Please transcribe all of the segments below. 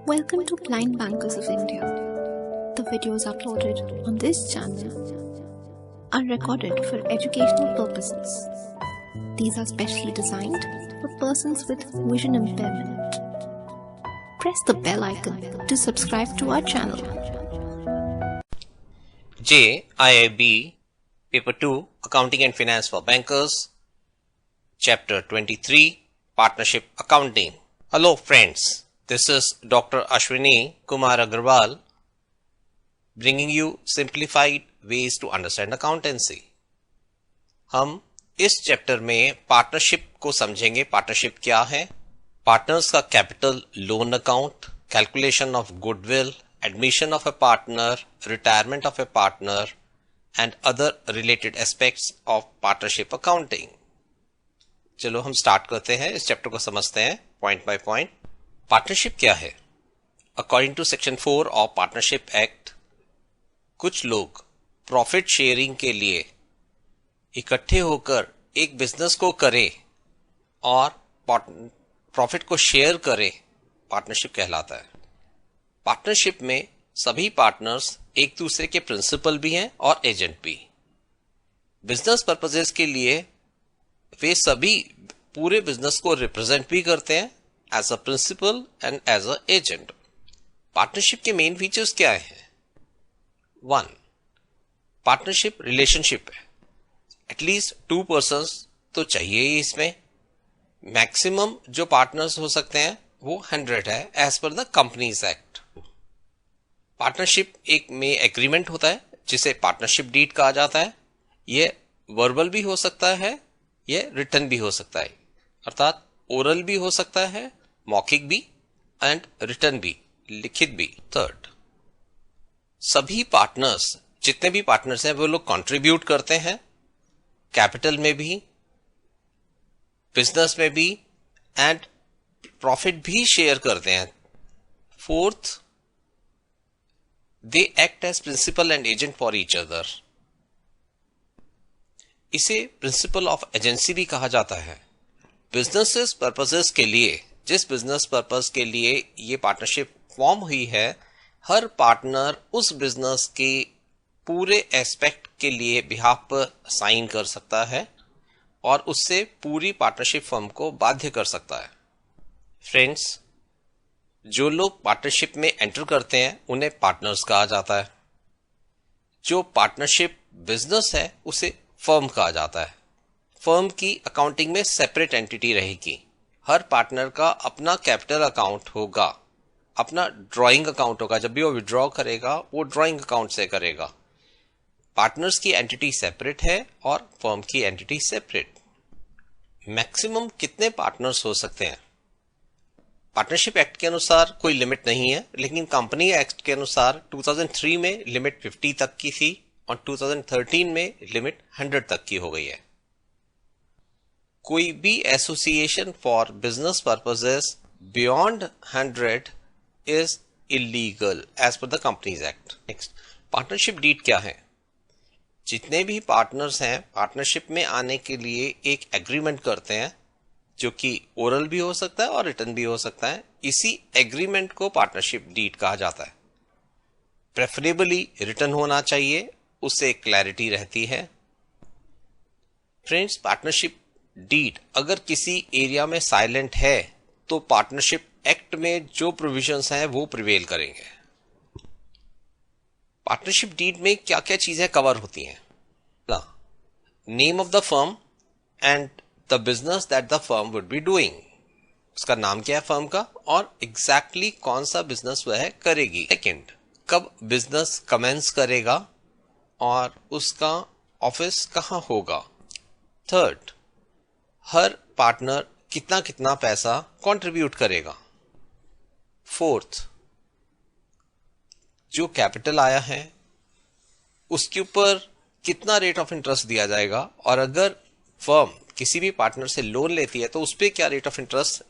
Welcome to Blind Bankers of India. The videos uploaded on this channel are recorded for educational purposes. These are specially designed for persons with vision impairment. Press the bell icon to subscribe to our channel. JIIB Paper 2 Accounting and Finance for Bankers, Chapter 23 Partnership Accounting. Hello friends, this is Dr. Ashwini Kumar Agarwal bringing you simplified ways to understand accountancy. हम इस chapter में partnership को समझेंगे. Partnership क्या है, partners का capital, loan account, calculation of goodwill, admission of a partner, retirement of a partner and other related aspects of partnership accounting. चलो हम स्टार्ट करते हैं, इस चैप्टर को समझते हैं पॉइंट बाय पॉइंट. पार्टनरशिप क्या है? According to section 4 of partnership act, कुछ लोग प्रॉफिट शेयरिंग के लिए इकट्ठे होकर एक बिजनेस को करें और प्रॉफिट को शेयर करें, पार्टनरशिप कहलाता है. पार्टनरशिप में सभी पार्टनर्स एक दूसरे के प्रिंसिपल भी हैं और एजेंट भी. बिजनेस पर्पसेस के लिए वे सभी पूरे बिजनेस को रिप्रेजेंट भी करते हैं as a principal and as a agent. Partnership के मेन फीचर्स क्या हैं? 1. पार्टनरशिप रिलेशनशिप है. एटलीस्ट 2 पर्सन्स तो चाहिए ही इसमें. मैक्सिमम जो पार्टनर्स हो सकते हैं वो 100 है as per the companies act. Partnership एक में एग्रीमेंट होता है जिसे पार्टनरशिप डीड कहा जाता है. ये वर्बल भी हो सकता है, ये रिटन भी हो सकता है, अर्थात ओरल भी हो सकता है, मौखिक भी एंड रिटन भी, लिखित भी. 3. सभी पार्टनर्स, जितने भी पार्टनर्स हैं वो लोग कंट्रीब्यूट करते हैं, कैपिटल में भी, बिजनेस में भी एंड प्रॉफिट भी शेयर करते हैं. 4. They act as principal and agent for each other. इसे प्रिंसिपल ऑफ एजेंसी भी कहा जाता है. बिजनेसेस पर्पसेस के लिए, जिस बिजनेस पर्पस के लिए ये पार्टनरशिप फॉर्म हुई है, हर पार्टनर उस बिजनेस के पूरे एस्पेक्ट के लिए बिहाफ पर साइन कर सकता है और उससे पूरी पार्टनरशिप फर्म को बाध्य कर सकता है. फ्रेंड्स, जो लोग पार्टनरशिप में एंटर करते हैं उन्हें पार्टनर्स कहा जाता है. जो पार्टनरशिप बिजनेस है उसे फर्म कहा जाता है. फर्म की अकाउंटिंग में सेपरेट एंटिटी रहेगी. हर पार्टनर का अपना कैपिटल अकाउंट होगा, अपना ड्राइंग अकाउंट होगा. जब भी वो विड्रॉ करेगा वो ड्राइंग अकाउंट से करेगा. पार्टनर्स की एंटिटी सेपरेट है और फर्म की एंटिटी सेपरेट. मैक्सिमम कितने पार्टनर्स हो सकते हैं? पार्टनरशिप एक्ट के अनुसार कोई लिमिट नहीं है, लेकिन कंपनी एक्ट के अनुसार 2003 में लिमिट 50 तक की थी और 2013 में लिमिट 100 तक की हो गई है. कोई भी association for business purposes beyond 100 is illegal as per the companies act. Next, partnership deed क्या है? जितने भी पार्टनर्स हैं पार्टनरशिप में आने के लिए एक एग्रीमेंट करते हैं, जो कि ओरल भी हो सकता है और रिटन भी हो सकता है. इसी एग्रीमेंट को पार्टनरशिप डीड कहा जाता है. प्रेफरेबली रिटन होना चाहिए, उससे क्लैरिटी रहती है. फ्रेंड्स, पार्टनरशिप डीड अगर किसी एरिया में साइलेंट है तो पार्टनरशिप एक्ट में जो प्रोविजंस हैं वो प्रिवेल करेंगे. पार्टनरशिप डीड में क्या क्या चीजें कवर होती हैं? Name of the firm and the business that the firm would be doing. उसका नाम क्या है फर्म का और एग्जैक्टली कौन सा बिजनेस वह करेगी. सेकेंड, कब बिजनेस कमेंस करेगा और उसका ऑफिस कहां होगा. थर्ड, हर पार्टनर कितना कितना पैसा कंट्रीब्यूट करेगा. फोर्थ, जो कैपिटल आया है उसके ऊपर कितना रेट ऑफ इंटरेस्ट दिया जाएगा और अगर फर्म किसी भी पार्टनर से लोन लेती है तो उस पर क्या रेट ऑफ इंटरेस्ट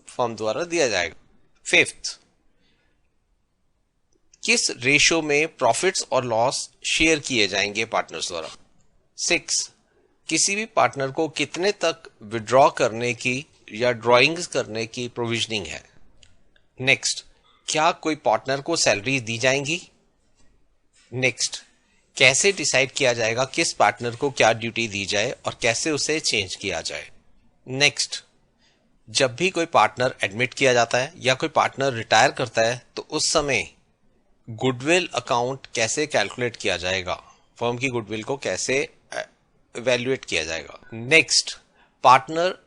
फर्म द्वारा दिया जाएगा. फिफ्थ, किस रेशो में प्रॉफिट्स और लॉस शेयर किए जाएंगे पार्टनर्स द्वारा. 6, किसी भी पार्टनर को कितने तक विड्रॉ करने की या ड्राइंग्स करने की प्रोविजनिंग है. नेक्स्ट, क्या कोई पार्टनर को सैलरी दी जाएंगी? नेक्स्ट, कैसे डिसाइड किया जाएगा किस पार्टनर को क्या ड्यूटी दी जाए और कैसे उसे चेंज किया जाए? नेक्स्ट, जब भी कोई पार्टनर एडमिट किया जाता है या कोई पार्टनर रिटायर करता है तो उस समय गुडविल अकाउंट कैसे कैलकुलेट किया जाएगा, फर्म की गुडविल को कैसे इवैल्यूएट किया जाएगा? नेक्स्ट, पार्टनर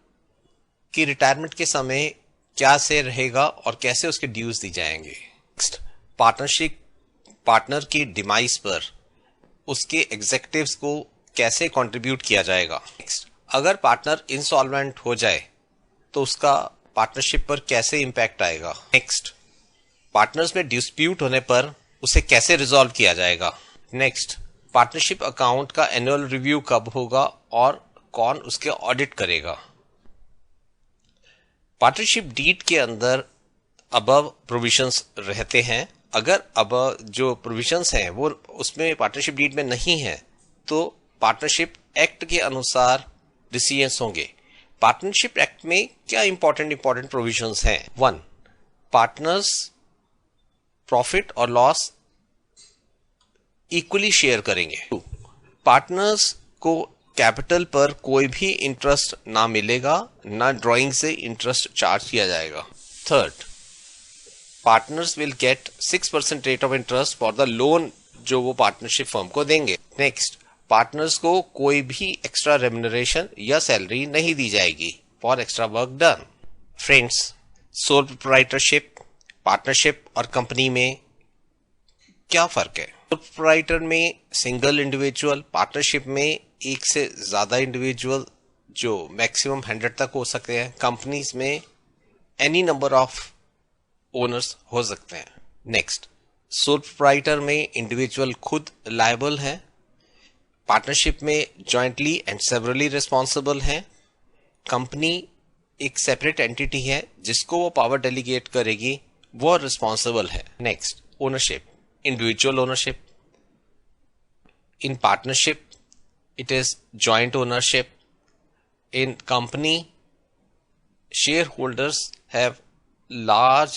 की रिटायरमेंट के समय क्या से रहेगा और कैसे उसके ड्यूज दी जाएंगे? नेक्स्ट, पार्टनर की डिमाइस पर उसके एग्जीक्यूटिव्स को कैसे कंट्रीब्यूट किया जाएगा? नेक्स्ट, अगर पार्टनर इंसॉल्वेंट हो जाए तो उसका पार्टनरशिप पर कैसे इंपैक्ट आएगा? नेक्स्ट, पार्टनर्स में डिस्प्यूट होने पर उसे कैसे रिजॉल्व किया जाएगा? नेक्स्ट, पार्टनरशिप अकाउंट का एनुअल रिव्यू कब होगा और कौन उसके ऑडिट करेगा? पार्टनरशिप डीड के अंदर अबव प्रोविजंस रहते हैं। अगर अब जो प्रोविजंस हैं वो उसमें पार्टनरशिप डीड में नहीं है तो पार्टनरशिप एक्ट के अनुसार डिसीजंस होंगे। पार्टनरशिप एक्ट में क्या इंपॉर्टेंट प्रोविजंस हैं? 1, पार्टनर्स प्रॉफिट और लॉस इक्वली शेयर करेंगे। 2, पार्टनर्स को कैपिटल पर कोई भी इंटरेस्ट ना मिलेगा, ना ड्राइंग से इंटरेस्ट चार्ज किया जाएगा। 3, partners will get 6% rate of interest for the loan जो वो पार्टनरशिप फर्म को देंगे। नेक्स्ट, पार्टनर्स को कोई भी एक्स्ट्रा रेम्युनरेशन या सैलरी नहीं दी जाएगी for extra work done. Friends, sole proprietorship, partnership और कंपनी में क्या फर्क है? सोल प्रोप्राइटर में सिंगल इंडिविजुअल, पार्टनरशिप में एक से ज्यादा इंडिविजुअल जो मैक्सिमम 100 तक हो सकते हैं। कंपनीज में एनी नंबर ऑफ ओनर्स हो सकते हैं। नेक्स्ट, सोल प्रोप्राइटर में इंडिविजुअल खुद लायबल है, पार्टनरशिप में जॉइंटली एंड सेवरली रिस्पॉन्सिबल है। कंपनी एक सेपरेट एंटिटी है जिसको वो पावर डेलीगेट करेगी, वो रिस्पॉन्सिबल है। Next, ownership, individual ownership. In partnership it is joint ownership. In company, shareholders have large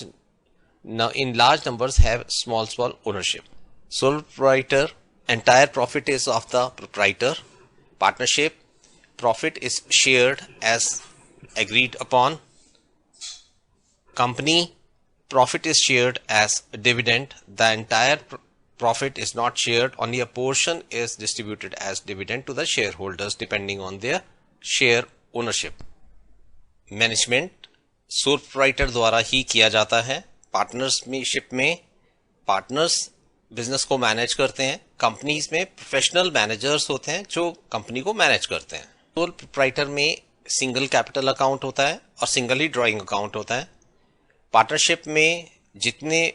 numbers have small ownership. Sole proprietor, entire profit is of the proprietor. Partnership, profit is shared as agreed upon. Company, profit is shared as dividend. The entire profit is not shared, only a portion is distributed as dividend to the shareholders depending on their share ownership. Management sole proprietor द्वारा ही किया जाता है। Partnership में partners business को manage करते हैं। Companies में professional managers होते हैं जो कंपनी को मैनेज करते हैं। सोल प्रोप्राइटर में सिंगल कैपिटल अकाउंट होता है और सिंगल ही ड्राइंग अकाउंट होता है। पार्टनरशिप में जितने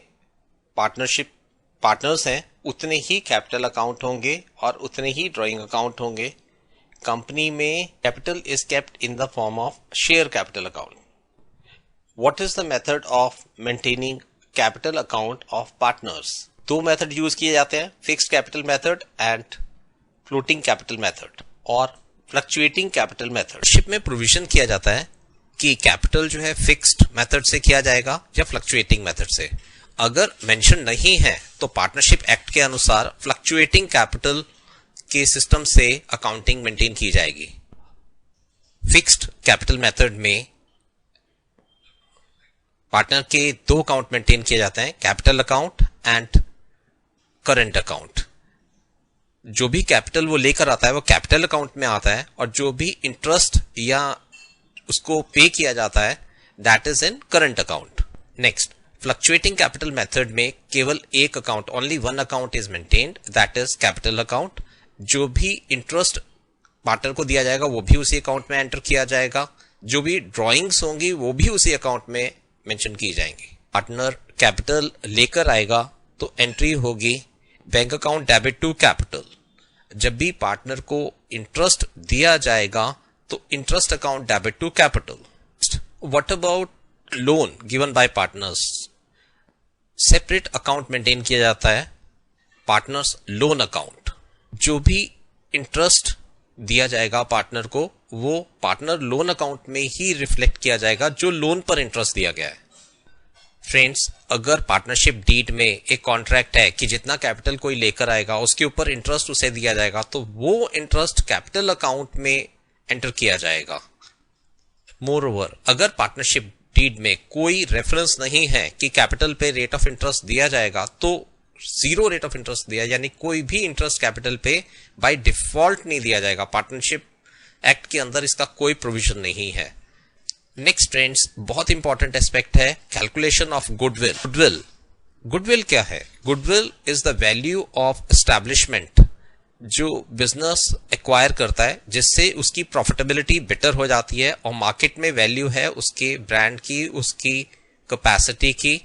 पार्टनर्स हैं उतने ही कैपिटल अकाउंट होंगे और उतने ही ड्राइंग अकाउंट होंगे। कंपनी में capital is kept in the form of share capital account. What is the method of maintaining capital account of partners? 2 method use किए जाते हैं, fixed capital method and floating capital method और fluctuating capital method. Ship में provision किया जाता है कि capital जो है फिक्स्ड मेथड से किया जाएगा या फ्लक्चुएटिंग मेथड से। अगर मेंशन नहीं है तो पार्टनरशिप एक्ट के अनुसार फ्लक्चुएटिंग कैपिटल के सिस्टम से अकाउंटिंग मेंटेन की जाएगी। फिक्स्ड कैपिटल मेथड में पार्टनर के 2 अकाउंट मेंटेन किए जाते हैं, capital account and current account. जो भी कैपिटल वो लेकर आता है वो कैपिटल अकाउंट में आता है और जो भी इंटरेस्ट या उसको पे किया जाता है that is in current account. Next, fluctuating capital method में केवल एक account, only 1 account is maintained, that is capital account. जो भी इंटरेस्ट पार्टनर को दिया जाएगा वो भी उसी अकाउंट में एंटर किया जाएगा। जो भी ड्रॉइंग्स होंगी वो भी उसी अकाउंट में मेंशन की जाएंगी। पार्टनर कैपिटल लेकर आएगा तो एंट्री होगी bank account debit to capital. जब भी पार्टनर को इंटरेस्ट दिया जाएगा तो interest account debit to capital. What about loan given by partners? Separate account maintain किया जाता है, पार्टनर्स लोन अकाउंट। जो भी इंटरेस्ट दिया जाएगा पार्टनर को वो पार्टनर लोन अकाउंट में ही रिफ्लेक्ट किया जाएगा जो लोन पर इंटरेस्ट दिया गया है। फ्रेंड्स, अगर पार्टनरशिप डीड में एक कॉन्ट्रैक्ट है कि जितना कैपिटल कोई लेकर आएगा उसके ऊपर इंटरेस्ट उसे दिया जाएगा, तो वो इंटरेस्ट कैपिटल अकाउंट में एंटर किया जाएगा। मोरओवर, अगर पार्टनरशिप डीड में कोई रेफरेंस नहीं है कि कैपिटल पे रेट ऑफ इंटरेस्ट दिया जाएगा, तो जीरो रेट ऑफ इंटरेस्ट दिया, यानी कोई भी इंटरेस्ट कैपिटल पे बाय डिफॉल्ट नहीं दिया जाएगा। पार्टनरशिप एक्ट के अंदर इसका कोई प्रोविजन नहीं है। नेक्स्ट फ्रेंड्स, बहुत इंपॉर्टेंट एस्पेक्ट है कैलकुलेशन ऑफ गुडविल। गुडविल क्या है? Goodwill is the value of establishment जो बिजनेस एक्वायर करता है, जिससे उसकी प्रॉफिटेबिलिटी बेटर हो जाती है और मार्केट में वैल्यू है उसके ब्रांड की, उसकी कैपेसिटी की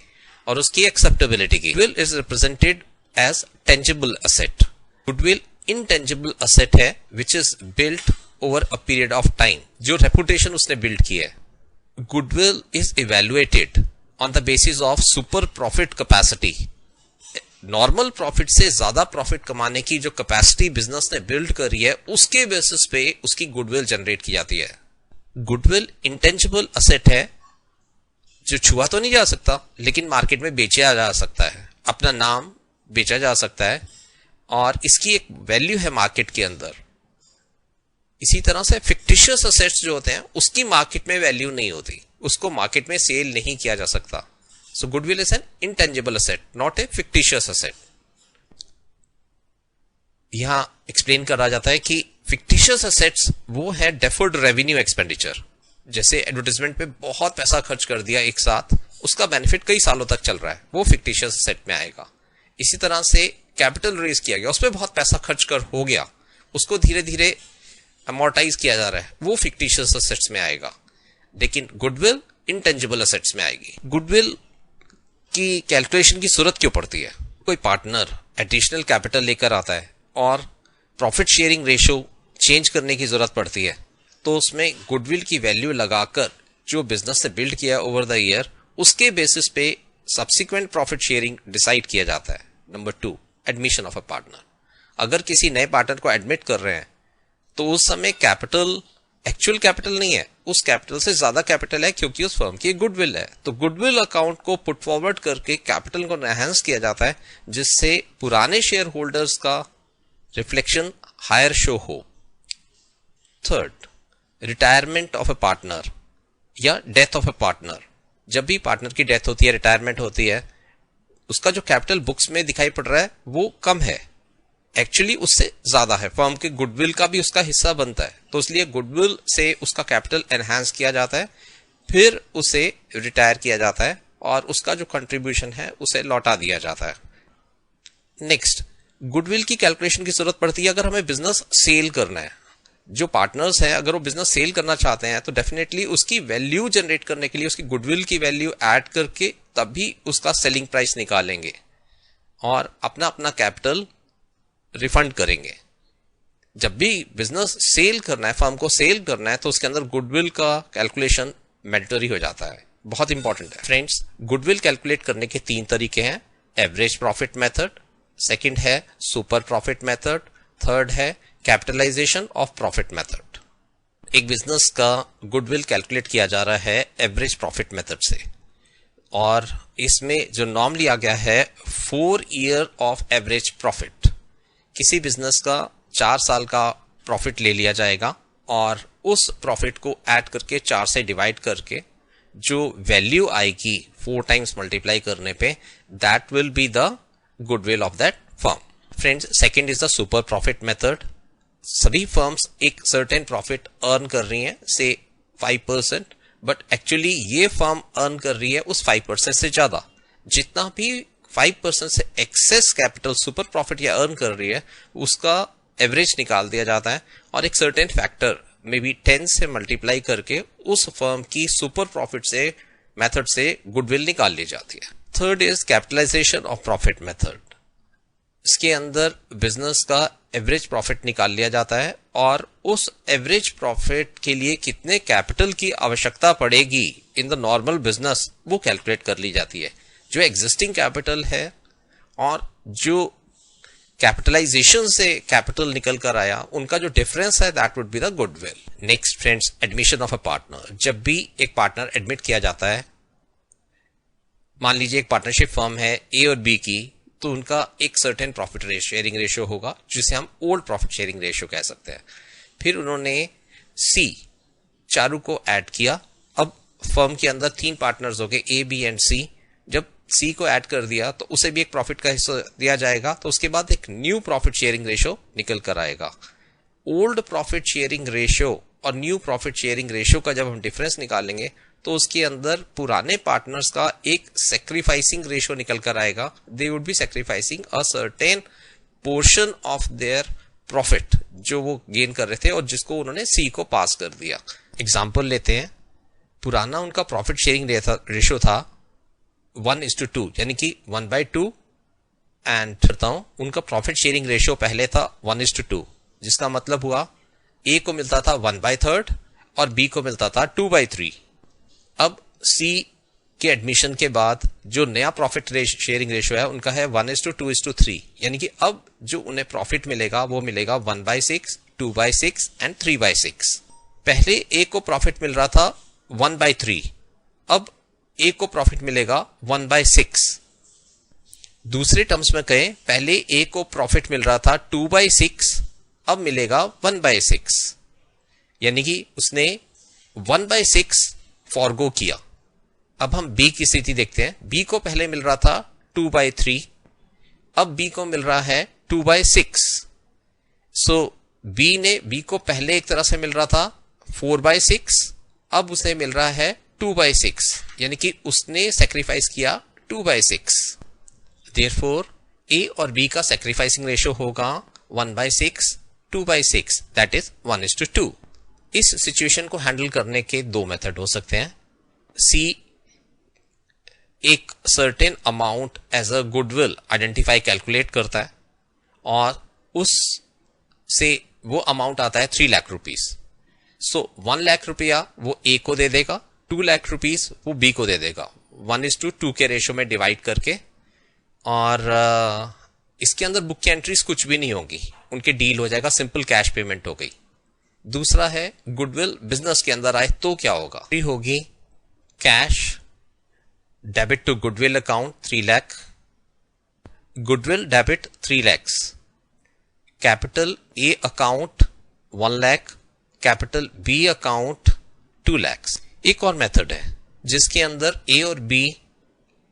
और उसकी एक्सेप्टेबिलिटी की। Goodwill is represented as tangible asset. Goodwill intangible asset है which is built over a period of time, जो रेपुटेशन उसने बिल्ड की है। Goodwill is evaluated on the basis of super profit capacity. Normal profit से ज्यादा profit कमाने की जो कैपेसिटी बिजनेस ने बिल्ड करी है, उसके बेसिस पे उसकी गुडविल जनरेट की जाती है। गुडविल इंटेंजिबल असेट है जो छुआ तो नहीं जा सकता, लेकिन मार्केट में बेचा जा सकता है, अपना नाम बेचा जा सकता है और इसकी एक वैल्यू है मार्केट के अंदर। इसी तरह से फिक्टिशियस असेट्स जो होते हैं उसकी मार्केट में वैल्यू नहीं होती, उसको मार्केट में सेल नहीं किया जा सकता। So goodwill is an intangible asset, not a fictitious asset. यहां एक्सप्लेन करा जाता है कि फिक्टिशियस असेट्स वो है डेफर्ड रेवेन्यू एक्सपेंडिचर। जैसे एडवर्टाइजमेंट पे बहुत पैसा खर्च कर दिया एक साथ, उसका बेनिफिट कई सालों तक चल रहा है, वो फिक्टिशियस असेट में आएगा। इसी तरह से कैपिटल रेज किया गया, उस पर बहुत पैसा खर्च कर हो गया, उसको धीरे धीरे अमोर्टाइज किया जा रहा है, वो फिक्टिशियस असेट्स में आएगा। लेकिन गुडविल इंटेंजिबल असेट्स में आएगी। गुडविल की कैलकुलेशन की जरूरत क्यों पड़ती है? कोई पार्टनर एडिशनल कैपिटल लेकर आता है और प्रॉफिट शेयरिंग रेशियो चेंज करने की जरूरत पड़ती है, तो उसमें गुडविल की वैल्यू लगाकर जो बिजनेस ने बिल्ड किया ओवर द ईयर, उसके बेसिस पे सब्सिक्वेंट प्रॉफिट शेयरिंग डिसाइड किया जाता है। Number 2, admission of a partner. अगर किसी नए पार्टनर को एडमिट कर रहे हैं तो उस समय कैपिटल एक्चुअल कैपिटल नहीं है, उस कैपिटल से ज्यादा कैपिटल है क्योंकि उस फर्म की गुडविल है। तो गुडविल अकाउंट को पुट फॉरवर्ड करके कैपिटल को एनहांस किया जाता है, जिससे पुराने शेयर होल्डर्स का रिफ्लेक्शन हायर शो हो। Third, retirement of a partner या डेथ ऑफ ए पार्टनर। जब भी पार्टनर की डेथ होती है, रिटायरमेंट होती है, उसका जो कैपिटल बुक्स में दिखाई पड़ रहा है वो कम है, एक्चुअली उससे ज्यादा है, फर्म के गुडविल का भी उसका हिस्सा बनता है, तो इसलिए गुडविल से उसका कैपिटल एनहांस किया जाता है, फिर उसे रिटायर किया जाता है और उसका जो कंट्रीब्यूशन है उसे लौटा दिया जाता है। नेक्स्ट, गुडविल की कैलकुलेशन की जरूरत पड़ती है अगर हमें बिजनेस सेल करना है। जो पार्टनर्स हैं अगर वो बिजनेस सेल करना चाहते हैं तो डेफिनेटली उसकी वैल्यू जनरेट करने के लिए उसकी गुडविल की वैल्यू ऐड करके तभी उसका सेलिंग प्राइस निकालेंगे और अपना अपना कैपिटल रिफंड करेंगे। जब भी बिजनेस सेल करना है, फर्म को सेल करना है, तो उसके अंदर गुडविल का कैलकुलेशन मैंडेटरी हो जाता है, बहुत इंपॉर्टेंट है। फ्रेंड्स, गुडविल कैलकुलेट करने के 3 तरीके हैं। एवरेज प्रॉफिट मेथड, सेकंड है सुपर प्रॉफिट मेथड, थर्ड है कैपिटलाइजेशन ऑफ प्रॉफिट मेथड। एक बिजनेस का गुडविल कैलकुलेट किया जा रहा है एवरेज प्रॉफिट मेथड से, और इसमें जो नॉर्म लिया गया है 4 ईयर ऑफ एवरेज प्रॉफिट। किसी बिजनेस का 4 साल का प्रॉफिट ले लिया जाएगा और उस प्रॉफिट को ऐड करके 4 से डिवाइड करके जो वैल्यू आएगी 4 टाइम्स मल्टीप्लाई करने पे, that will be the goodwill of that firm. Friends, second is the super profit method. सभी फर्म्स एक सर्टेन प्रॉफिट अर्न कर रही हैं, से 5%, बट एक्चुअली ये फर्म अर्न कर रही है उस 5% से ज्यादा। जितना भी 5% से एक्सेस कैपिटल सुपर प्रॉफिट या अर्न कर रही है उसका एवरेज निकाल दिया जाता है और एक सर्टेन फैक्टर में भी 10 से मल्टीप्लाई करके उस फर्म की सुपर प्रॉफिट से मेथड से गुडविल निकाल ली जाती है। Third is capitalisation of profit method. इसके अंदर बिजनेस का एवरेज प्रॉफिट निकाल लिया जाता है और उस एवरेज प्रॉफिट के लिए कितने कैपिटल की आवश्यकता पड़ेगी इन द नॉर्मल बिजनेस वो कैलकुलेट कर ली जाती है। जो एग्जिस्टिंग कैपिटल है और जो कैपिटलाइजेशन से कैपिटल निकल कर आया, उनका जो डिफरेंस है that would be the goodwill. Next friends, admission of a partner. जब भी एक पार्टनर एडमिट किया जाता है मान लीजिए एक पार्टनरशिप फर्म है ए और बी की, तो उनका एक सर्टेन प्रॉफिट शेयरिंग रेशियो होगा जिसे हम ओल्ड प्रॉफिट शेयरिंग रेशियो कह सकते हैं। फिर उन्होंने सी चारू को ऐड किया। अब फर्म के अंदर 3 पार्टनर्स हो गए ए, बी एंड सी। जब सी को ऐड कर दिया तो उसे भी एक प्रॉफिट का हिस्सा दिया जाएगा, तो उसके बाद एक न्यू प्रॉफिट शेयरिंग रेशियो निकल कर आएगा। ओल्ड प्रॉफिट शेयरिंग रेशियो और न्यू प्रॉफिट शेयरिंग रेशियो का जब हम डिफरेंस निकालेंगे तो उसके अंदर पुराने पार्टनर्स का एक सेक्रीफाइसिंग रेशियो निकल कर आएगा। They would be sacrificing a certain portion of their profit जो वो गेन कर रहे थे और जिसको उन्होंने सी को पास कर दिया। एग्जाम्पल लेते हैं, पुराना उनका प्रॉफिट शेयरिंग रेशियो था 1:2, यानी कि 1/2, एंड करता हूं उनका प्रॉफिट शेयरिंग रेशियो पहले था 1:2, जिसका मतलब हुआ ए को मिलता था 1/3 और बी को मिलता था 2/3। अब सी के एडमिशन के बाद जो नया प्रॉफिट शेयरिंग रेशियो है उनका है 1:2:3, यानी कि अब जो उन्हें प्रॉफिट मिलेगा वो मिलेगा 1/6, 2/6 एंड 3/6। पहले ए को प्रॉफिट मिल रहा था 1/3, अब ए को प्रॉफिट मिलेगा 1/6। दूसरे टर्म्स में कहें, पहले ए को प्रॉफिट मिल रहा था 2/6, अब मिलेगा 1/6, यानी कि उसने 1/6 फॉरगो किया। अब हम बी की स्थिति देखते हैं। बी को पहले मिल रहा था 2/3, अब बी को मिल रहा है 2/6। सो बी को पहले एक तरह से मिल रहा था 4/6, अब उसे मिल रहा है 2/6, यानी कि उसने सेक्रीफाइस किया 2/6। देयरफॉर ए और बी का सेक्रीफाइसिंग रेशियो होगा 1/6, 2/6, दैट इज 1:2। इस सिचुएशन को हैंडल करने के 2 मेथड हो सकते हैं। सी एक certain amount as a goodwill identify calculate करता है और उस से वो अमाउंट आता है 3 लाख रुपीस। सो 1 लाख रुपया वो ए को दे देगा, 2 लाख रुपीस वो बी को दे देगा 1:2 के रेशियो में डिवाइड करके। और इसके अंदर बुक की एंट्रीज कुछ भी नहीं होगी, उनके डील हो जाएगा, सिंपल कैश पेमेंट हो गई। दूसरा है गुडविल बिजनेस के अंदर आए तो क्या होगा, होगी cash debit to goodwill account 3 lakh, goodwill debit 3 lakhs, capital A account 1 lakh, capital B account 2 lakhs। एक और मेथड है जिसके अंदर ए और बी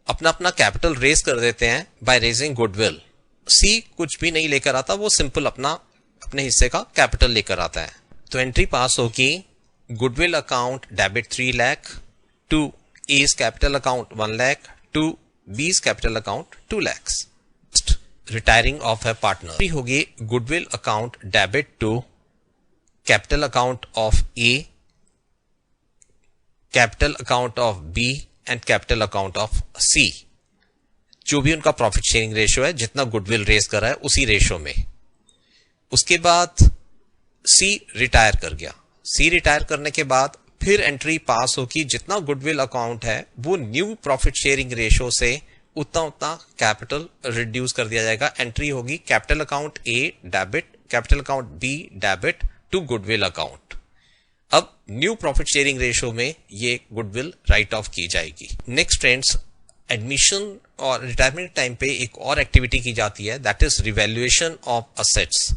अपना अपना कैपिटल रेज कर देते हैं बाय रेजिंग गुडविल। सी कुछ भी नहीं लेकर आता, वो सिंपल अपने हिस्से का कैपिटल लेकर आता है। तो एंट्री पास होगी goodwill account debit 3 lakh to A's capital account 1 lakh to B's capital account 2 lakhs। Retiring of a partner होगी goodwill account debit to capital account of A, capital account of B and capital account of C. जो भी उनका profit sharing ratio है, जितना goodwill raise कर रहा है उसी रेशियो में। उसके बाद सी रिटायर कर गया। सी रिटायर करने के बाद फिर एंट्री पास होगी जितना गुडविल अकाउंट है वो न्यू प्रॉफिट शेयरिंग रेशियो से उतना कैपिटल रिड्यूस कर दिया जाएगा। एंट्री होगी capital account A debit, capital account B debit to goodwill account. अब न्यू प्रॉफिट शेयरिंग रेशियो में ये गुडविल राइट ऑफ की जाएगी। नेक्स्ट फ्रेंड्स, एडमिशन और रिटायरमेंट टाइम पे एक और एक्टिविटी की जाती है, that is revaluation of assets.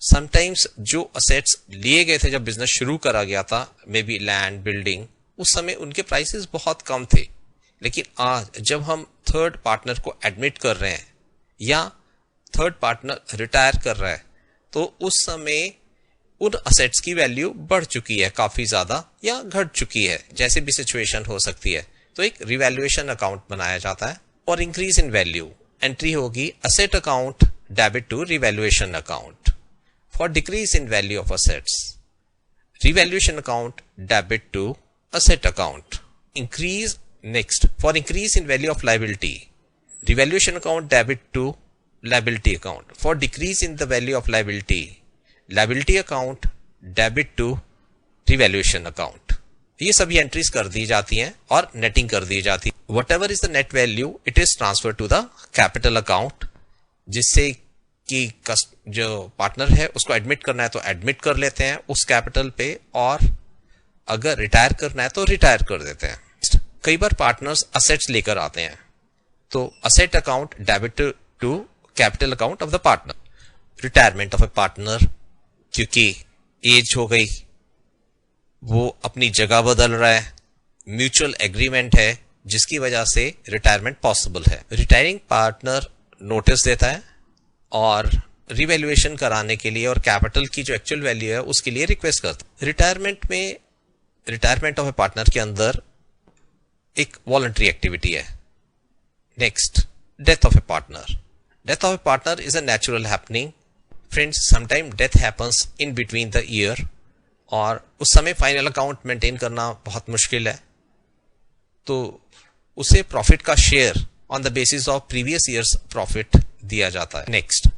Sometimes जो असेट्स लिए गए थे जब बिजनेस शुरू करा गया था, मे बी लैंड, बिल्डिंग, उस समय उनके प्राइसेस बहुत कम थे, लेकिन आज जब हम थर्ड पार्टनर को एडमिट कर रहे हैं या थर्ड पार्टनर रिटायर कर रहा है तो उस समय उन असेट्स की वैल्यू बढ़ चुकी है काफी ज्यादा या घट चुकी है, जैसे भी सिचुएशन हो सकती है। तो एक रिवैल्यूएशन अकाउंट बनाया जाता है और इंक्रीज इन वैल्यू एंट्री होगी asset account debit to revaluation account. For decrease in value of assets, revaluation account debit to asset account. Increase next, for increase in value of liability, revaluation account debit to liability account. For decrease in the value of liability, liability account debit to revaluation account. ये सभी entries कर दी जाती हैं और netting कर दी जाती है। Whatever is the net value it is transfer to the capital account, जिससे कि जो पार्टनर है उसको एडमिट करना है तो एडमिट कर लेते हैं उस कैपिटल पे, और अगर रिटायर करना है तो रिटायर कर देते हैं। कई बार पार्टनर्स असेट्स लेकर आते हैं तो asset account debit to capital account of the partner. Retirement of a partner, क्योंकि एज हो गई, वो अपनी जगह बदल रहा है, म्यूचुअल एग्रीमेंट है जिसकी वजह से रिटायरमेंट पॉसिबल है. रिटायरिंग पार्टनर नोटिस देता है और रिवैल्यूएशन कराने के लिए और कैपिटल की जो एक्चुअल वैल्यू है उसके लिए रिक्वेस्ट करता है. रिटायरमेंट में, रिटायरमेंट ऑफ ए पार्टनर के अंदर एक वॉलंटरी एक्टिविटी है. Next, death of a partner. Death of a partner is a natural happening. Friends, sometime death happens in between the year और उस समय फाइनल अकाउंट मेंटेन करना बहुत मुश्किल है, तो उसे प्रॉफिट का share on the basis of previous years profit दिया जाता है. Next,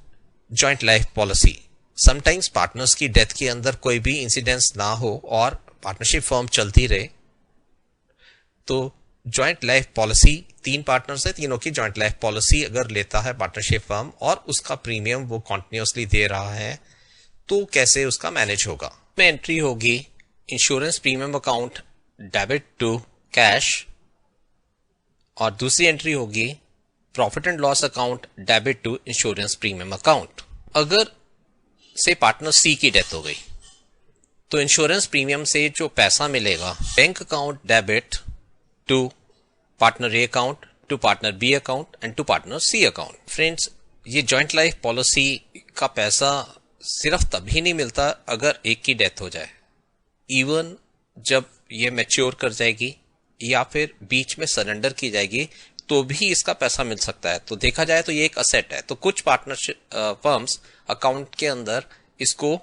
joint life policy. Sometimes partners की डेथ के अंदर कोई भी इंसिडेंस ना हो और पार्टनरशिप फर्म चलती रहे, तो जॉइंट लाइफ पॉलिसी, 3 पार्टनर्स है, तीनों की जॉइंट लाइफ पॉलिसी अगर लेता है पार्टनरशिप फर्म और उसका प्रीमियम वो कॉन्टिन्यूसली दे रहा है, तो कैसे उसका मैनेज होगा. में एंट्री होगी insurance premium account debit to cash और दूसरी एंट्री होगी profit and loss account debit to insurance premium account. अगर से पार्टनर सी की डेथ हो गई तो इंश्योरेंस प्रीमियम से जो पैसा मिलेगा, bank account debit to partner A account, to partner B account and to partner C account. Friends, ये जॉइंट लाइफ पॉलिसी का पैसा सिर्फ तभी नहीं मिलता अगर एक की डेथ हो जाए. इवन जब ये मैच्योर कर जाएगी या फिर बीच में सरेंडर की जाएगी तो भी इसका पैसा मिल सकता है. तो देखा जाए तो ये एक असेट है. तो कुछ पार्टनरशिप फर्म्स अकाउंट के अंदर इसको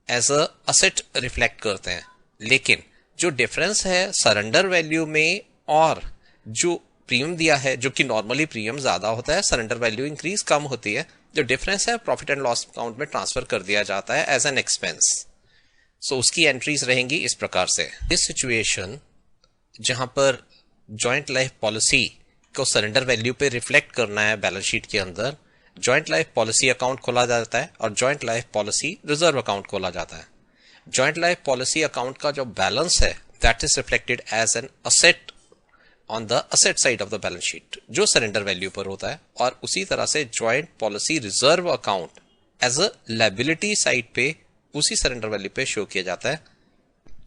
एज अ असेट रिफ्लेक्ट करते हैं, लेकिन जो डिफरेंस है सरेंडर वैल्यू में और जो प्रीमियम दिया है, जो कि नॉर्मली प्रीमियम ज्यादा होता है, सरेंडर वैल्यू इंक्रीज कम होती है, जो डिफरेंस है प्रॉफिट एंड लॉस अकाउंट में ट्रांसफर कर दिया जाता है एज एन एक्सपेंस. सो उसकी एंट्रीज रहेंगी इस प्रकार से. इस सिचुएशन जहां पर जॉइंट लाइफ पॉलिसी को सरेंडर वैल्यू पे रिफ्लेक्ट करना है बैलेंस शीट के अंदर, जॉइंट लाइफ पॉलिसी अकाउंट खोला जाता है और joint life policy reserve account खोला जाता है. जॉइंट लाइफ पॉलिसी अकाउंट का जो बैलेंस है that is reflected as an asset on the asset side of the balance sheet, जो सरेंडर वैल्यू पर होता है. और उसी तरह से joint policy reserve account as a liability side पे उसी सरेंडर वैल्यू पे शो किया जाता है.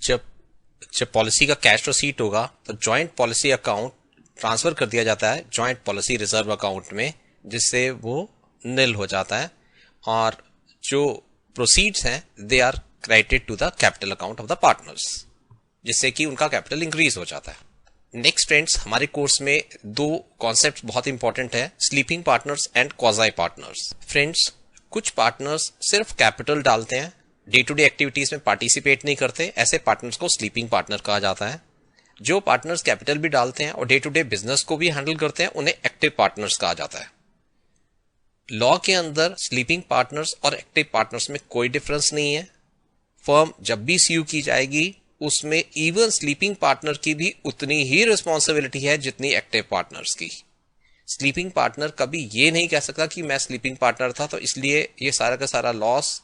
जब पॉलिसी का कैश रिसीट होगा तो जॉइंट पॉलिसी अकाउंट ट्रांसफर कर दिया जाता है जॉइंट पॉलिसी रिजर्व अकाउंट में, जिससे वो निल हो जाता है और जो प्रोसीड्स हैं they are credited to the capital account of the partners, जिससे कि उनका कैपिटल इंक्रीज हो जाता है. नेक्स्ट फ्रेंड्स, हमारे कोर्स में 2 कॉन्सेप्ट बहुत इंपॉर्टेंट है, sleeping partners and quasi partners. Friends, कुछ पार्टनर्स सिर्फ कैपिटल डालते हैं, डे टू डे एक्टिविटीज में पार्टिसिपेट नहीं करते, ऐसे पार्टनर्स को स्लीपिंग पार्टनर कहा जाता है. जो पार्टनर्स कैपिटल भी डालते हैं और डे टू डे बिजनेस को भी हैंडल करते हैं उन्हें एक्टिव पार्टनर्स कहा जाता है. लॉ के अंदर स्लीपिंग पार्टनर्स और एक्टिव पार्टनर्स में कोई डिफरेंस नहीं है. फर्म जब भी सीयू की जाएगी उसमें इवन स्लीपिंग पार्टनर की भी उतनी ही रिस्पॉन्सिबिलिटी है जितनी एक्टिव पार्टनर्स की. स्लीपिंग पार्टनर कभी ये नहीं कह सकता कि मैं स्लीपिंग पार्टनर था तो इसलिए ये सारा का सारा लॉस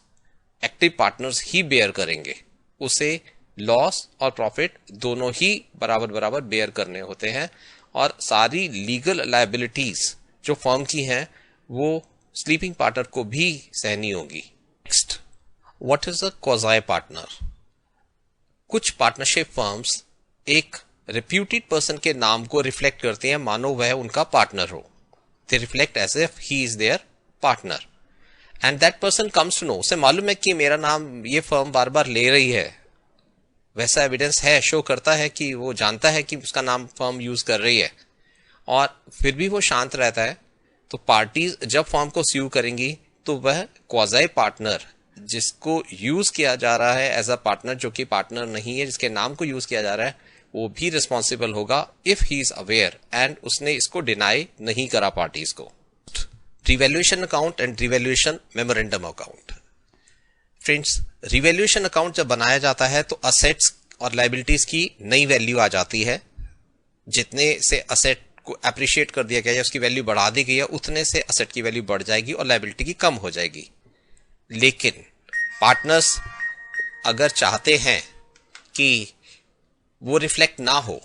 एक्टिव पार्टनर्स ही बेयर करेंगे. उसे लॉस और प्रॉफिट दोनों ही बराबर बराबर बेयर करने होते हैं और सारी लीगल लायबिलिटीज जो फर्म की हैं वो स्लीपिंग पार्टनर को भी सहनी होगी. Next, what is a quasi partner. कुछ पार्टनरशिप फर्म्स एक रेप्यूटेड पर्सन के नाम को रिफ्लेक्ट करते हैं मानो वह उनका पार्टनर हो. They reflect as if he is their partner and that person comes to know, उसे मालूम है कि मेरा नाम ये फर्म बार बार ले रही है, वैसा एविडेंस है, शो करता है कि वो जानता है कि उसका नाम फर्म यूज कर रही है और फिर भी वो शांत रहता है. तो पार्टीज जब फर्म को स्यू करेंगी तो वह क्वाज़ी पार्टनर जिसको यूज किया जा रहा है एज अ पार्टनर, जो कि पार्टनर नहीं है, जिसके नाम को यूज किया जा रहा है, वो भी रिस्पॉन्सिबल होगा if he is aware and उसने इसको डिनाई नहीं करा पार्टीज को. Revaluation account and revaluation memorandum account. Friends, revaluation account जब बनाया जाता है तो असेट्स और लायबिलिटीज की नई वैल्यू आ जाती है. जितने से असेट को अप्रिशिएट कर दिया गया है, उसकी वैल्यू बढ़ा दी गई है, उतने से असेट की वैल्यू बढ़ जाएगी और लायबिलिटी की कम हो जाएगी. लेकिन पार्टनर्स अगर चाहते हैं कि वो रिफ्लेक्ट ना हो,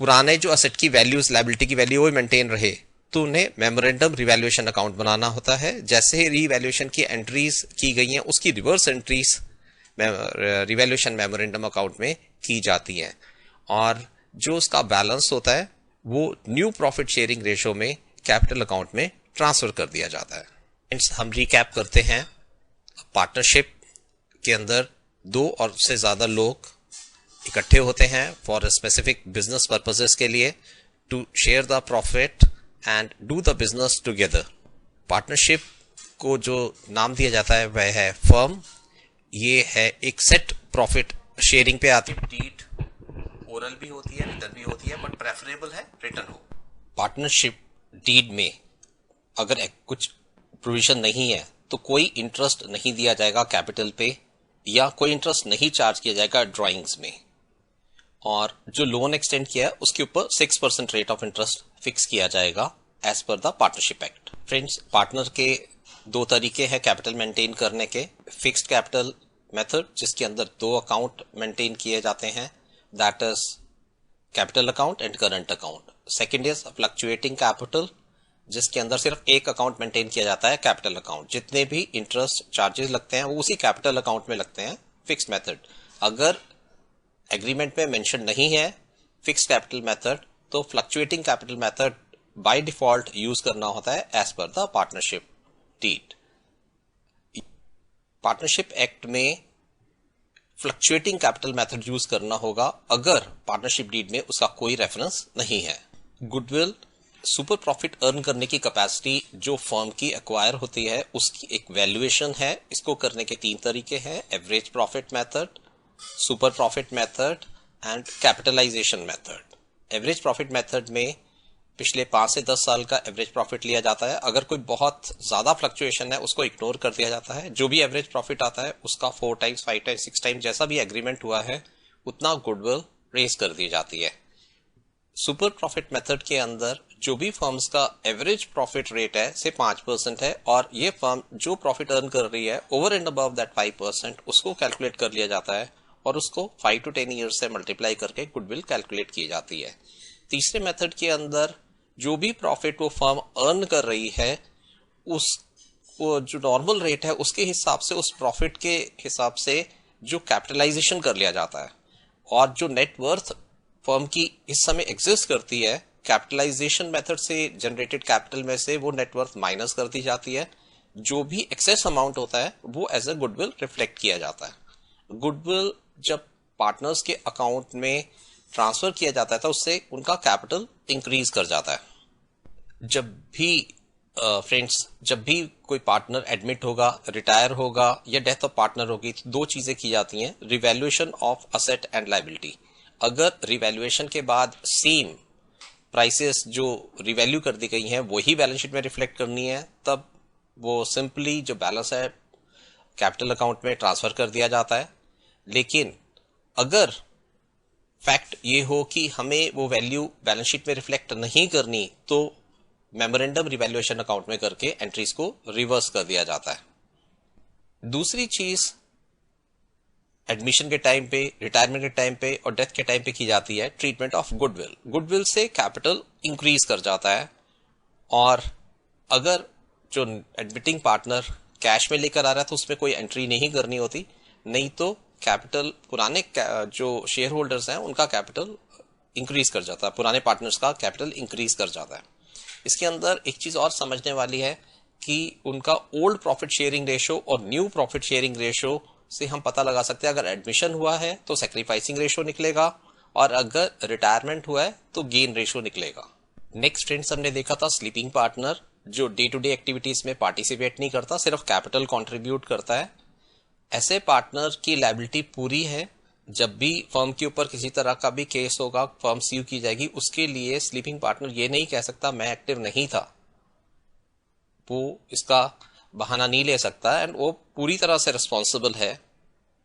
पुराने जो असेट की वैल्यूज, लायबिलिटी की वैल्यू वो मेंटेन रहे, तो उन्हें मेमोरेंडम रिवैल्यूएशन अकाउंट बनाना होता है। जैसे ही रिवैल्यूएशन की एंट्रीज की गई हैं, उसकी reverse entries revaluation memorandum account में की जाती हैं, और जो उसका बैलेंस होता है वो न्यू प्रॉफिट शेयरिंग रेशो में कैपिटल अकाउंट में ट्रांसफर कर दिया जाता है। फ्रेंड्स, हम रिकैप करते हैं। पार्टनरशिप के अंदर दो और से ज्यादा लोग इकट्ठे होते हैं फॉर स्पेसिफिक बिजनेस पर्पसेस के लिए, to share the profit and do the business together. Partnership को जो नाम दिया जाता है वह है फर्म। ये है एक सेट प्रॉफिट शेयरिंग पे आती है। डीड ओरल भी होती है, रिटन भी होती है, बट प्रेफरेबल है रिटन हो। पार्टनरशिप डीड में अगर कुछ प्रोविजन नहीं है तो कोई इंटरेस्ट नहीं दिया जाएगा कैपिटल पे, या कोई इंटरेस्ट नहीं चार्ज किया जाएगा ड्राइंग्स में, और जो लोन एक्सटेंड किया है उसके ऊपर 6% रेट ऑफ इंटरेस्ट फिक्स किया जाएगा as per the partnership act. Friends, partner के दो तरीके हैं कैपिटल मेंटेन करने के। फिक्स्ड कैपिटल मेथड, जिसके अंदर दो अकाउंट मेंटेन किए जाते हैं, that is capital account and current account. Second is fluctuating capital, जिसके अंदर सिर्फ एक अकाउंट मेंटेन किया जाता है, कैपिटल अकाउंट। जितने भी इंटरेस्ट चार्जेस लगते हैं वो उसी कैपिटल अकाउंट में लगते हैं। फिक्स्ड मेथड, अगर एग्रीमेंट में मेंशन नहीं है फिक्स्ड कैपिटल मेथड, तो fluctuating capital method by default use करना होता है as per the partnership deed. Partnership act में फ्लक्चुएटिंग कैपिटल मेथड यूज करना होगा अगर पार्टनरशिप डीड में उसका कोई रेफरेंस नहीं है। गुडविल, सुपर प्रॉफिट अर्न करने की कैपेसिटी जो फर्म की एक्वायर होती है उसकी एक वैल्यूएशन है। इसको करने के तीन तरीके हैं, average profit method, super profit method and capitalisation method. Average profit method में पिछले 5 से 10 साल का एवरेज प्रॉफिट लिया जाता है। अगर कोई बहुत ज्यादा फ्लक्चुएशन है उसको इग्नोर कर दिया जाता है। जो भी एवरेज प्रॉफिट आता है उसका 4 टाइम्स, 5 टाइम्स, 6 टाइम्स जैसा भी एग्रीमेंट हुआ है उतना गुडविल रेज कर दी जाती है। सुपर प्रॉफिट मेथड के अंदर जो भी फर्म्स का एवरेज प्रॉफिट रेट है से 5% है, और ये फर्म जो प्रॉफिट अर्न कर रही है ओवर एंड अबव दैट 5% उसको कैलकुलेट कर लिया जाता है और उसको 5 to 10 ईयर से मल्टीप्लाई करके गुडविल कैलकुलेट की जाती है। तीसरे मेथड के अंदर जो भी प्रॉफिट वो फर्म अर्न कर रही है उस वो जो नॉर्मल रेट है उसके हिसाब से, उस प्रॉफिट के हिसाब से जो कैपिटलाइजेशन कर लिया जाता है, और जो नेट वर्थ फर्म की इस समय एग्जिस्ट करती है कैपिटलाइजेशन मेथड से जनरेटेड कैपिटल में से वो नेटवर्थ माइनस कर दी जाती है। जो भी एक्सेस अमाउंट होता है वो एज ए गुडविल रिफ्लेक्ट किया जाता है। गुडविल जब पार्टनर्स के अकाउंट में ट्रांसफर किया जाता है तो उससे उनका कैपिटल इंक्रीज कर जाता है। जब भी फ्रेंड्स, जब भी कोई पार्टनर एडमिट होगा, रिटायर होगा या डेथ ऑफ पार्टनर होगी, तो दो चीजें की जाती हैं, revaluation of asset and liability. अगर रिवैल्यूएशन के बाद सेम प्राइसेस जो रिवैल्यू कर दी गई हैं वही बैलेंस शीट में रिफ्लेक्ट करनी है, तब वो सिंपली जो बैलेंस है कैपिटल अकाउंट में ट्रांसफर कर दिया जाता है। लेकिन अगर फैक्ट ये हो कि हमें वो वैल्यू बैलेंस शीट में रिफ्लेक्ट नहीं करनी, तो मेमोरेंडम रिवैल्यूएशन अकाउंट में करके एंट्रीज को रिवर्स कर दिया जाता है। दूसरी चीज एडमिशन के टाइम पे, रिटायरमेंट के टाइम पे और डेथ के टाइम पे की जाती है ट्रीटमेंट ऑफ गुडविल। गुडविल से कैपिटल इंक्रीज कर जाता है, और अगर जो एडमिटिंग पार्टनर कैश में लेकर आ रहा है तो उसमें कोई एंट्री नहीं करनी होती, नहीं तो कैपिटल पुराने जो शेयर होल्डर्स हैं उनका कैपिटल इंक्रीज कर जाता है, पुराने पार्टनर्स का कैपिटल इंक्रीज कर जाता है। इसके अंदर एक चीज और समझने वाली है कि उनका ओल्ड प्रॉफिट शेयरिंग रेशो और न्यू प्रॉफिट शेयरिंग रेशो से हम पता लगा सकते हैं। अगर एडमिशन हुआ है तो सैक्रिफाइसिंग रेशो निकलेगा, और अगर रिटायरमेंट हुआ है तो गेन रेशो निकलेगा। नेक्स्ट फ्रेंड्स, हमने देखा था स्लीपिंग पार्टनर जो डे टू डे एक्टिविटीज में पार्टिसिपेट नहीं करता, सिर्फ कैपिटल कंट्रीब्यूट करता है। ऐसे पार्टनर की लायबिलिटी पूरी है। जब भी फर्म के ऊपर किसी तरह का भी केस होगा, फर्म सीयू की जाएगी, उसके लिए स्लीपिंग पार्टनर ये नहीं कह सकता मैं एक्टिव नहीं था, वो इसका बहाना नहीं ले सकता, एंड वो पूरी तरह से रिस्पॉन्सिबल है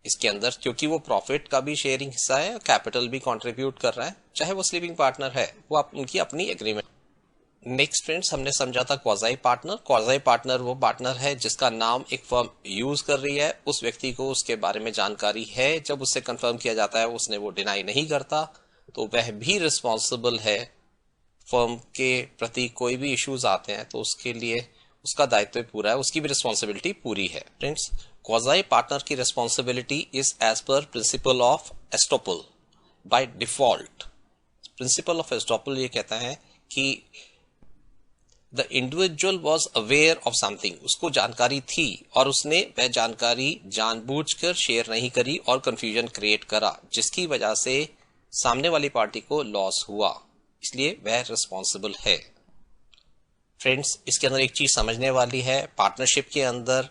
इसके अंदर, क्योंकि वो प्रॉफिट का भी शेयरिंग हिस्सा है, कैपिटल भी कंट्रीब्यूट कर रहा है, चाहे वो स्लीपिंग पार्टनर है, वो उनकी अपनी एग्रीमेंट। नेक्स्ट फ्रेंड्स, हमने समझा था क्वाज़ाई पार्टनर। क्वाज़ाई पार्टनर वो पार्टनर है जिसका नाम एक फर्म यूज कर रही है, उस व्यक्ति को उसके बारे में जानकारी है, जब उससे कंफर्म किया जाता है उसने वो डिनाई नहीं करता, तो वह भी रिस्पॉन्सिबल है। फर्म के प्रति कोई भी इश्यूज आते हैं तो उसके लिए उसका दायित्व पूरा है, उसकी भी रिस्पॉन्सिबिलिटी पूरी है। फ्रेंड्स, क्वाज़ी पार्टनर की responsibility is as per principle of estoppel by default. Principle of estoppel ये कहता है कि the individual was aware of something, उसको जानकारी थी और उसने वह जानकारी जानबूझकर शेयर नहीं करी और कंफ्यूजन क्रिएट करा, जिसकी वजह से सामने वाली पार्टी को लॉस हुआ, इसलिए वह रिस्पॉन्सिबल है। फ्रेंड्स, इसके अंदर एक चीज समझने वाली है, पार्टनरशिप के अंदर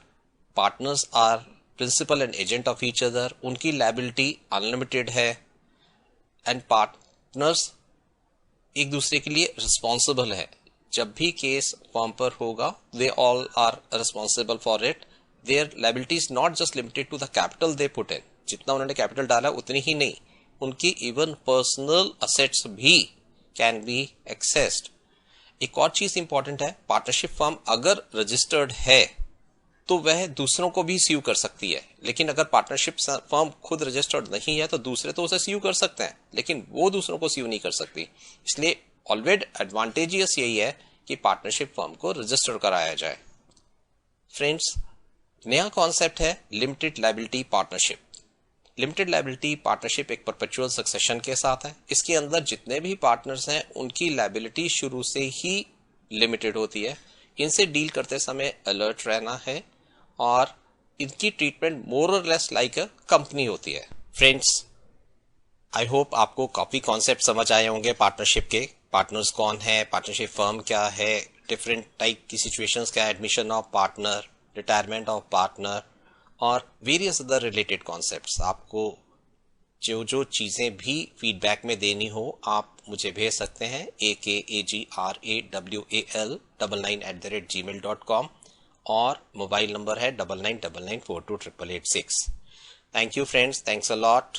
partners are principal and agent of each other, उनकी लायबिलिटी अनलिमिटेड है एंड पार्टनर्स एक दूसरे के लिए रिस्पॉन्सिबल है। जब भी केस फर्म पर होगा, they all are responsible for it. Their liability is not just limited to the capital they put in, जितना उन्होंने कैपिटल डाला उतनी ही नहीं, उनकी इवन पर्सनल असेट्स भी कैन बी एक्सेस्ड। एक और चीज इंपॉर्टेंट है, पार्टनरशिप फर्म अगर रजिस्टर्ड है तो वह दूसरों को भी स्यू कर सकती है, लेकिन अगर पार्टनरशिप फर्म खुद रजिस्टर्ड नहीं है तो दूसरे तो उसे स्यू कर सकते हैं, लेकिन वो दूसरों को स्यू नहीं कर सकती। इसलिए ऑलवेज एडवांटेजियस यही है कि पार्टनरशिप फर्म को रजिस्टर कराया जाए। फ्रेंड्स, नया कॉन्सेप्ट है limited liability partnership. Limited liability partnership एक परपेचुअल सक्सेशन के साथ है। इसके अंदर जितने भी पार्टनर्स हैं उनकी लायबिलिटी शुरू से ही लिमिटेड होती है। इनसे डील करते समय अलर्ट रहना है और इनकी ट्रीटमेंट मोर और लेस लाइक अ कंपनी होती है। फ्रेंड्स, आई होप आपको काफी कॉन्सेप्ट समझ आए होंगे पार्टनरशिप के। पार्टनर्स कौन है, पार्टनरशिप फर्म क्या है, डिफरेंट टाइप की सिचुएशंस क्या है, admission of partner, retirement of partner और वेरियस अदर रिलेटेड कॉन्सेप्ट्स। आपको जो चीजें भी फीडबैक में देनी हो आप मुझे भेज सकते हैं akagrawal99@gmail.com और मोबाइल नंबर है 9999428886। Thank you friends, thanks a lot.